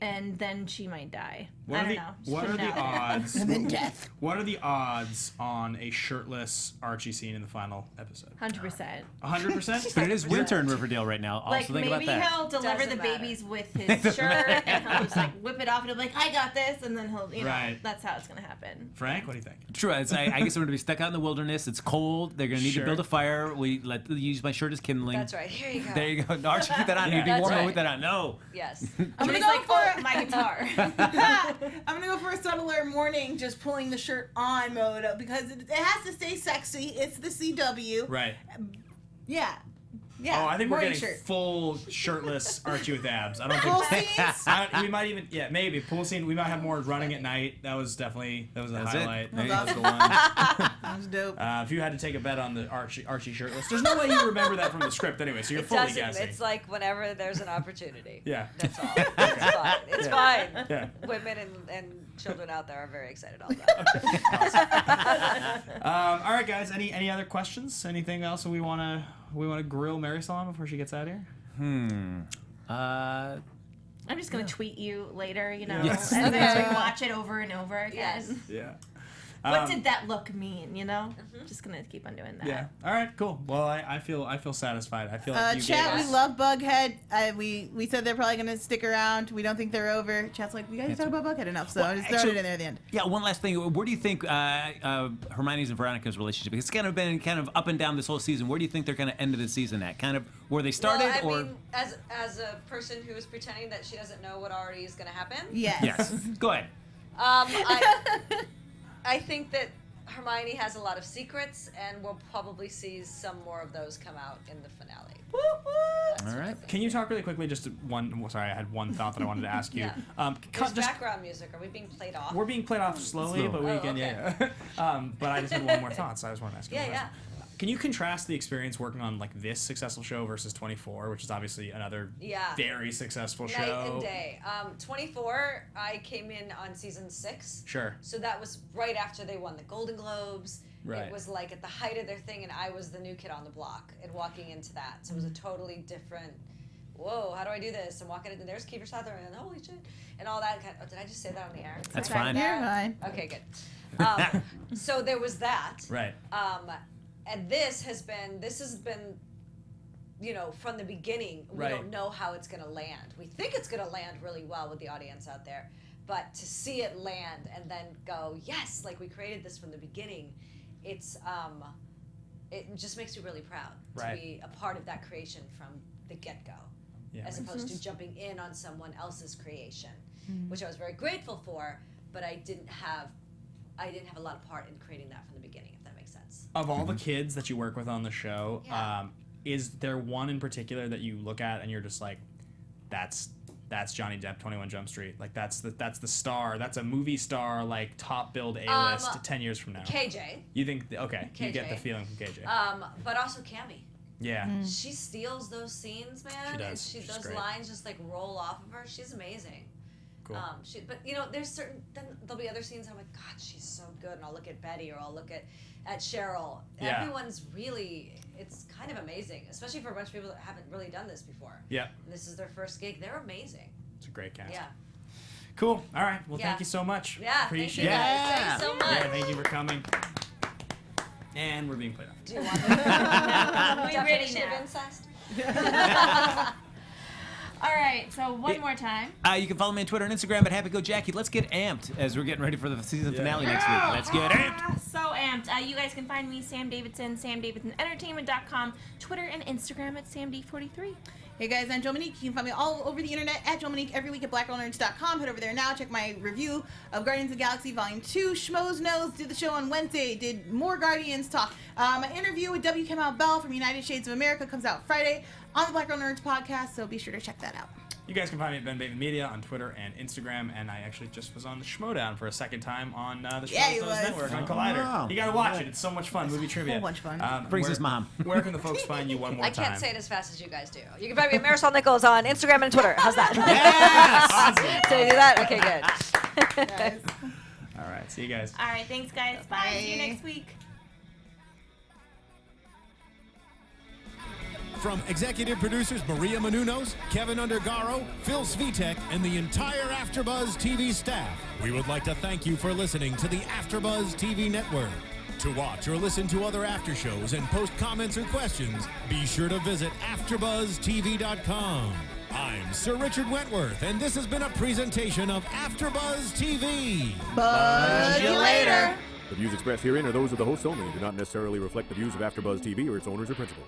And then she might die. What I are don't the know. Just what put are it the out there. odds? And then death. What are the odds on a shirtless Archie scene in the final episode? 100%. 100%. But it is winter in Riverdale right now. Also Like, think maybe about that. he'll deliver Doesn't the matter. babies with his shirt, and he'll just, like, whip it off, and he'll be like, I got this, and then he'll, Right. that's how it's going to happen. Frank, what do you think? True. I guess they're going to be stuck out in the wilderness. It's cold. They're going to need Sure. to build a fire. We use my shirt as kindling. That's right. Here you go. There you go. No, Archie, keep that on. Yeah. You'd be That's warmer right. with that on. No. Yes. I'm And gonna he's go like, for oh, my guitar. I'm gonna go for a subtler morning, just pulling the shirt on mode because it has to stay sexy. It's the CW. Right. Yeah. Yeah. Oh, I think we're morning getting shirt. full shirtless Archie with abs. I don't Full think. scenes. We might even, maybe pool scene. We might have more running at night. That was a That's it. highlight. There you That was go. the one. That was dope. If you had to take a bet on the Archie shirtless, there's no way you remember that from the script anyway. So you're It fully doesn't. guessing. It's like whenever there's an opportunity. Yeah. That's all. It's fine. It's fine. Yeah. Women and children out there are very excited all that. All right, guys. Any other questions? Anything else that we wanna grill Marisol on before she gets out of here? I'm just going to tweet you later, Yes. and then we watch it over and over again. Yes. Yeah. What did that look mean, Just going to keep on doing that. Yeah. All right. Cool. Well, I feel satisfied. I feel like you Chat, gave we us- love Bughead. We said they're probably gonna stick around. We don't think they're over. Chat's like, we guys talk about Bughead enough, so I just throw it in there at the end. Yeah, one last thing. Where do you think Hermione's and Veronica's relationship? It's kind of been kind of up and down this whole season. Where do you think they're going to end the season at? Kind of where they started, well, I or mean, as a person who is pretending that she doesn't know what already is going to happen. Yes. yes? Go ahead. I think that Hermione has a lot of secrets, and we'll probably see some more of those come out in the finale. All right. Can you talk really quickly? Just one. Sorry, I had one thought that I wanted to ask you. Yeah. Just There's background music. Are we being played off? we're being played off slowly, but we Oh, can. okay. Yeah. But I just had one more thought, so I just wanted to ask you. Yeah, one question. Can you contrast the experience working on like this successful show versus 24, which is obviously another Yeah. very successful Night show? and day. 24, I came in on season 6. Sure. So that was right after they won the Golden Globes. Right. It was like at the height of their thing, and I was the new kid on the block and walking into that. So it was a totally different whoa, how do I do this? I'm walking in, and there's Kiefer Sutherland, and holy shit, and all that. Did I just say that on the air? That's Did I fine. say You're that? fine. Okay, good. So there was that. Right. And this has been, you know, from the beginning, we Right. don't know how it's going to land. We think it's going to land really well with the audience out there, but to see it land and then go, yes, like we created this from the beginning, it's it just makes me really proud Right. to be a part of that creation from the get-go, Yeah. as opposed to jumping in on someone else's creation, which I was very grateful for, but I didn't have a lot of part in creating that from the beginning, if that makes sense. Of all the kids that you work with on the show, Yeah. is there one in particular that you look at and you're just like, that's Johnny Depp, 21 Jump Street. Like that's the star. That's a movie star, like top billed A-list 10 years from now. KJ, You think? Okay, you get the KJ. feeling from KJ. but also Cammy. Yeah. She steals those scenes, man. She And does. She's those great. lines just like roll off of her. She's amazing. Cool. But you know, there's certain. Then there'll be other scenes. I'm like, God, she's so good, and I'll look at Betty or I'll look at Cheryl. Yeah. Everyone's really. It's kind of amazing, especially for a bunch of people that haven't really done this before. Yeah. And this is their first gig. They're amazing. It's a great cast. Yeah. Cool. All right. Well, Yeah. thank you so much. Yeah. Appreciate thank you it. guys. Thank you so much. Yeah, thank you for coming. And we're being played off. Do you want the We're ready definition of now. incest? All right, so one more time. You can follow me on Twitter and Instagram at HappyGoJackie. Let's get amped as we're getting ready for the season finale next week. Let's get amped. So amped. You guys can find me, Sam Davidson, SamDavidsonEntertainment.com, Twitter and Instagram at SamD43. Hey guys, I'm Joe Monique. You can find me all over the internet at Joe Monique every week at BlackGirlNerds.com. Head over there now. Check my review of Guardians of the Galaxy Volume 2. Schmoes Knows did the show on Wednesday. Did more Guardians talk. My interview with W. Kamau Bell from United Shades of America comes out Friday on the Black Girl Nerds podcast, so be sure to check that out. You guys can find me at Ben Bateman Media on Twitter and Instagram, and I actually just was on the Schmodown for a second time on the Yeah, Schmoes you Knows was. Network on Collider. Wow. You gotta watch it. It's so much fun. Movie trivia. Whole bunch of fun. Brings where- his mom. Where can the folks find you one more I time? can't say it as fast as you guys do. You can find me at Marisol Nichols on Instagram and Twitter. How's that? Awesome. Did I do that? Okay, good. All right. See you guys. All right, thanks, guys. Bye. See you Bye. next week. From executive producers Maria Menounos, Kevin Undergaro, Phil Svitek, and the entire AfterBuzz TV staff, we would like to thank you for listening to the AfterBuzz TV network. To watch or listen to other after shows and post comments or questions, be sure to visit AfterBuzzTV.com. I'm Sir Richard Wentworth, and this has been a presentation of AfterBuzz TV. Buzz you later. The views expressed herein are those of the hosts only and do not necessarily reflect the views of AfterBuzz TV or its owners or principals.